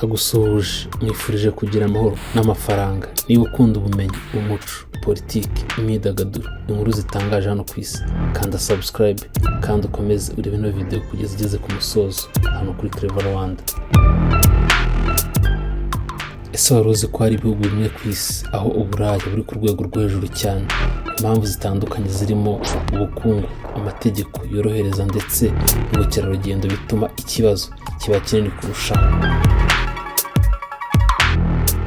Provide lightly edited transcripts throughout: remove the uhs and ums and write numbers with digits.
ndagusuhuje mwifurije kugira amahoro n'amafaranga. Niba ukunda ubumenyi, umuco, politiki, imyidagaduro, inkuru zitangaje hano ku isi, kanda subscribe kandi ukomeze urebe ino video kugeza igeze ku musozo hano kuri Clever Rwanda. Ese wari uzi ko hari ibihugu bimwe ku isi aho Uburayi buri ku rwego rwo hejuru cyane? Impamvu zitandukanye zirimo ubukungu, amategeko yorohereza ndetse n'ubukerarugendo bituma ikibazo kiba kinini kurushaho.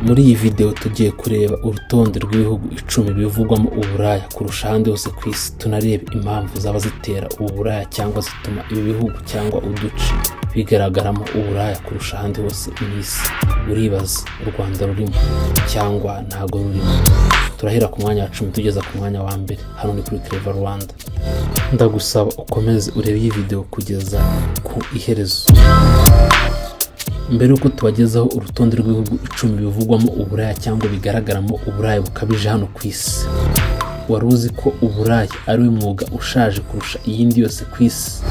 Muri iyi video tugiye kureba urutonde rw'ibihugu 10 bivugwamo Uburayi kurusha ahandi hose ku isi. Tunarebe impamvu zaba zitera Uburayi cyangwa zituma ibi bihugu cyangwa uduce bigaragaramo Uburayi kurusha ahandi hose mu isi. Uribaza u Rwanda rurimo cyangwa ntago rurimo? Turahera ku mwanya wa 10 tugeza ku mwanya wa mbere hano ni kuri Clever Rwanda. Ndagusaba ukomeze urebe iyi video kugeza ku iherezo. Mbere yuko tubagezaho urutonde rw'ibihugu 10 bivugwamo Uburayi cyangwa bigaragaramo Uburayi bukabije hano ku isi, wari uzi ko Uburayi ari umwuga ushaje kurusha iyindi yose ku isi?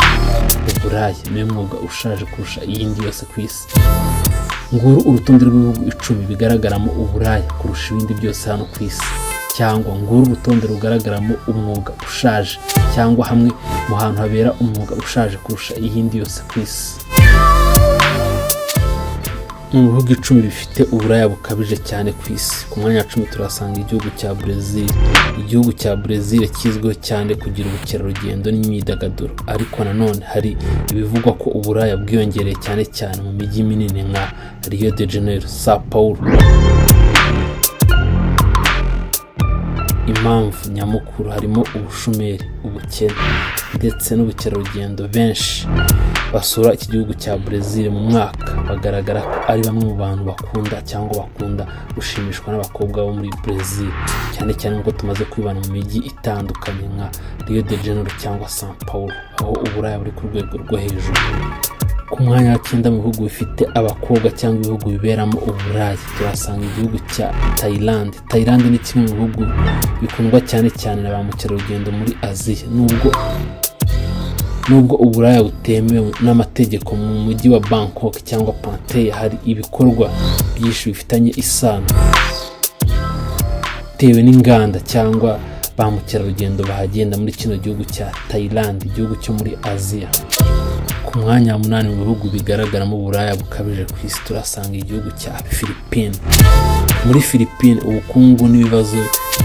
Uburayi ni umwuga ushaje kurusha iyindi yose ku isi. Nguru urutonde rw'ibihugu 10 bigaragaramo Uburayi kurusha ibindi byose hano ku isi, cyangwa nguru urutonde rugaragaramo umwuga ushaje cyangwa hamwe mu hantu habera umwuga ushaje kurusha iyindi yose ku isi. Mu bihugu 10 bifite Uburayi bukabije cyane ku isi, ku mwanya wa 10 turasanga igihugu cya Brazil. Igihugu cya Brazil kizwiho cyane kugira ubukerarugendo n'imyidagaduro, ariko nanone hari ibivugwa ko Uburayi bwiyongereye cyane cyane mu mijyi minini nka Rio de Janeiro, Sao Paulo. Impamvu nyamukuru harimo ubushomeri, ubukene ndetse n'ubukerarugendo. Benshi basura iki gihugu cya Brazil mu mwaka bagaragara ko ari bamwe mu bantu bakunda cyangwa bakunda gushimishwa n'abakobwa bo muri Brazil, cyane cyane nk'uko tumaze kwibana mu mijyi itandukanye nka Rio de Janeiro cyangwa Sao Paulo, aho Uburayi buri ku rwego rwo hejuru. Ku mwanya wa 9 mu bihugu bifite abakobwa cyangwa ibihugu biberamo Uburayi turasanga igihugu cya Thailand. Thailand ni kimwe mu bihugu bikundwa cyane cyane na ba mukerarugendo muri Aziya. Nubwo Uburayi butemewe n'amategeko, mu mujyi wa Bangkok cyangwa Pattaya hari ibikorwa byinshi bifitanye isano bitewe n'inganda cyangwa ba mukerarugendo bahagenda muri kino gihugu cya Thailand, igihugu cyo muri Aziya. Ku mwanya wa 8 mu bihugu bigaragaramo Uburayi bukabije ku isi turasanga igihugu cya Philippines. Muri Philippines ubukungu n'ibibazo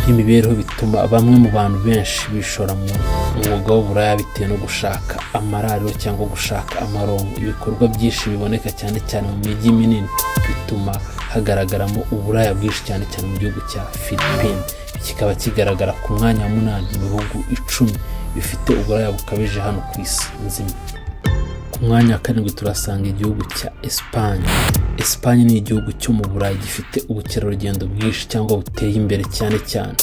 by'imibereho bituma bamwe mu bantu benshi bishora mu mwuga w'Uburayi bitewe no gushaka amarariro cyangwa gushaka amarongo. Ibikorwa byinshi biboneka cyane cyane mu mijyi minini bituma hagaragaramo Uburayi bwinshi cyane cyane mu gihugu cya Philippines. Kikaba kigaragara ku mwanya wa 8 mu bihugu 10 bifite Uburayi bukabije hano ku isi nzima. Ku mwanya wa 7 turasanga igihugu cya Espagne. Espagne ni igihugu cyo mu Burayi gifite ubukerarugendo bwinshi cyangwa buteye imbere cyane cyane,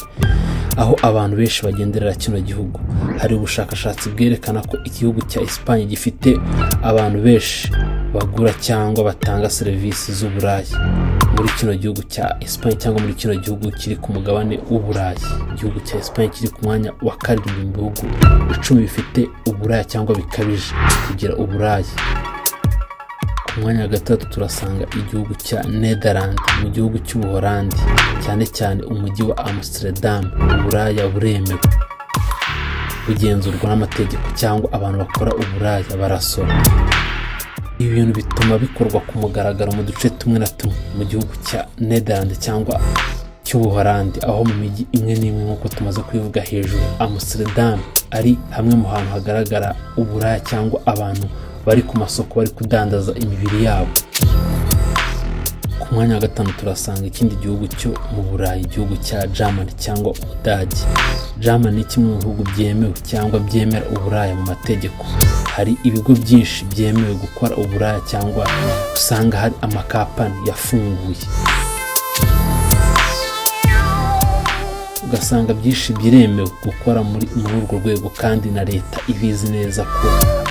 aho abantu benshi bagenderera kino gihugu. Hari ubushakashatsi bwerekana ko igihugu cya Espagne gifite abantu benshi bagura cyangwa batanga serivisi z'Uburayi muri kino gihugu cya Espagne, cyangwa muri kino gihugu kiri ku mugabane w'Uburayi. Igihugu cya Espagne kiri ku mwanya wa 7 mu bihugu 10 bifite Uburayi cyangwa bikabije kugira Uburayi. Ku mwanya wa 3 turasanga igihugu cya Netherlands. Mu gihugu cy'Ubuholandi, cyane cyane umujyi wa Amsterdam, Uburayi buremewe, bugenzurwa n'amategeko cyangwa abantu bakora Uburayi barasora. Ibi bintu bituma bikorwa ku mugaragaro mu duce tumwe na tumwe mu gihugu cya Netherlands cyangwa cy'Ubuholandi, aho mu mijyi imwe n'imwe nk'uko tumaze kubivuga hejuru, Amsterdam ari hamwe mu hantu hagaragara Uburayi cyangwa abantu bari ku masoko bari kudandaza imibiri yabo. Ku mwanya wa 5 turasanga ikindi gihugu cyo mu Burayi, igihugu cya Germany cyangwa Ubudage. Germany ni kimwe mu bihugu byemewe cyangwa byemera Uburayi mu mategeko. Hari ibigo byinshi byemewe gukora Uburayi cyangwa usanga hari amakampani yafunguye, ugasanga byinshi biremewe gukora muri urwo rwego kandi na leta ibizi neza ko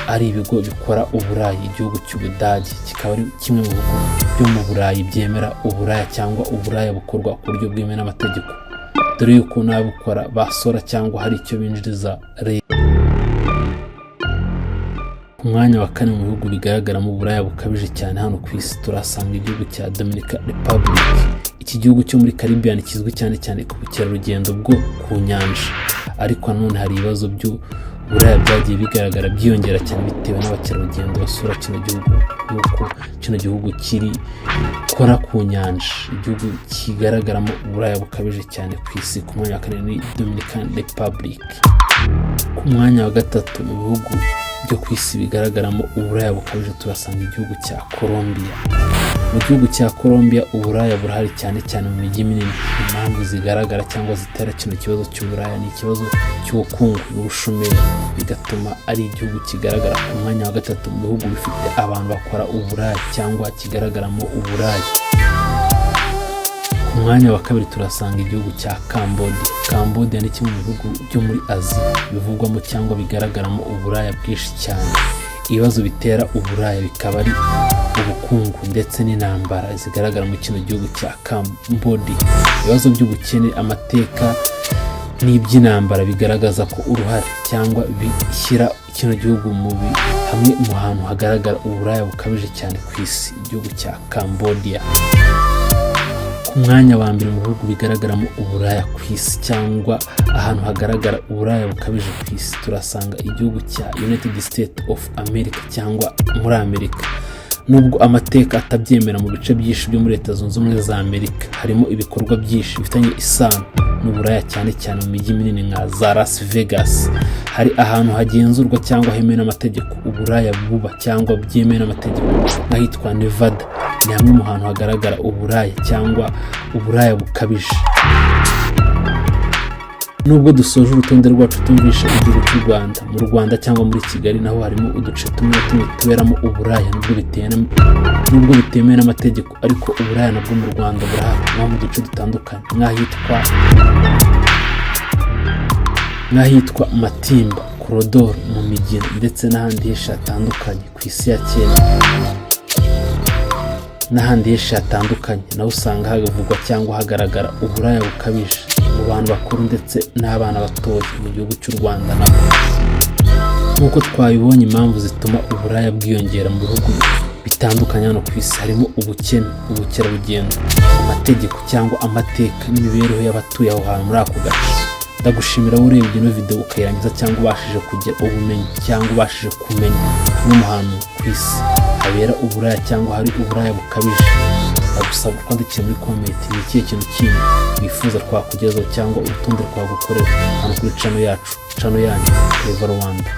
ari ibigo bikora Uburayi. Igihugu cy'Ubudage kikaba ari kimwe mu bihugu byo mu Burayi byemera Uburayi cyangwa Uburayi bukorwa ku buryo bwemewe n'amategeko, dore yuko n'ababukora basora cyangwa hari icyo binjiriza leta. ku mwanya wa kane mu bihugu bigaragaramo uburaya bukabije cyane hano ku isi turasanga igihugu cya Dominican Republic. Iki gihugu cyo muri Caribbean kizwi cyane cyane ku bukerarugendo bwo ku nyanja, ariko nanone hari ibibazo by'uburaya byagiye bigaragara byiyongera cyane bitewe n'abakerarugendo basura kino gihugu, nuko kino gihugu kiri kora ku nyanja, igihugu kigaragaramo uburaya bukabije cyane ku isi. Ku mwanya wa kane ni Dominican Republic. Ku mwanya wa gatatu mu bihugu byo ku isi bigaragaramo uburaya bukabije turasanga igihugu cya Colombia. Mu gihugu cya Colombia uburaya burahari cyane cyane mu mijyi minini. Impamvu zigaragara cyangwa zitera kino kibazo cy'uburaya ni ikibazo cy'ubukungu n'ubushomeri, bigatuma ari igihugu kigaragara ku mwanya wa gatatu mu bihugu bifite abantu bakora uburaya cyangwa kigaragaramo uburaya. Ku mwanya wa kabiri turasanga igihugu cya Cambodia. Cambodia ni kimwe mu bihugu byo muri Aziya bivugwamo cyangwa bigaragaramo uburaya bwinshi cyane. Ibibazo bitera uburaya bikaba ari ubukungu ndetse n'intambara zigaragara mu kino gihugu cya Cambodia. Ibibazo by'ubukene, amateka n'iby'intambara bigaragaza ko uruhare cyangwa bishyira kino gihugu hamwe mu hantu hagaragara uburaya bukabije cyane ku isi, igihugu cya Cambodia. Ku mwanya wa mbere mu bihugu bigaragaramo uburaya ku isi cyangwa ahantu hagaragara uburaya bukabije ku isi turasanga igihugu cya United States of America cyangwa muri Amerika. Nubwo amateka atabyemera, mu bice byinshi byo muri Leta Zunze Ubumwe za Amerika harimo ibikorwa byinshi bifitanye isano n'uburaya cyane cyane mu mijyi minini nka za Las Vegas. Hari ahantu hagenzurwa cyangwa hemewe n'amategeko uburaya buba cyangwa byemewe n'amategeko, nk'ahitwa Nevada. Ni hamwe mu hantu hagaragara uburaya cyangwa uburaya bukabije. Nubwo dusoje urutonde rwacu tumvisha igihugu cy'u Rwanda, mu Rwanda cyangwa muri Kigali naho harimo uduce tumwe tuberamo uburaya nubwo bitemewe n'amategeko, ariko uburaya nabwo mu Rwanda burahari nko mu duce dutandukanye nk'ahitwa Matimba, Korodoro, mu Migina ndetse n'ahandi henshi hatandukanye ku isi ya kera. N'ahandi henshi hatandukanye naho usanga havugwa cyangwa hagaragara uburaya bukabije mu bantu bakuru ndetse n'abana batoya mu gihugu cy'u Rwanda nabo. Nk'uko twabibonye, impamvu zituma uburaya bwiyongera mu bihugu bitandukanye hano ku isi harimo ubukene, ubukerarugendo, amategeko cyangwa amateka n'imibereho y'abatuye aho hantu muri ako gace. Ndagushimira urebye ino video ukayirangiza cyangwa ubashije kugira ubumenyi cyangwa ubashije kumenya hamwe mu hantu ku isi habera uburaya cyangwa hari uburaya bukabije. Ndagusaba kwandikira muri comment ni ikihe kintu kindi wifuza twakugezaho cyangwa urutonde twagukorera hano kuri channel yanyu Clever Rwanda.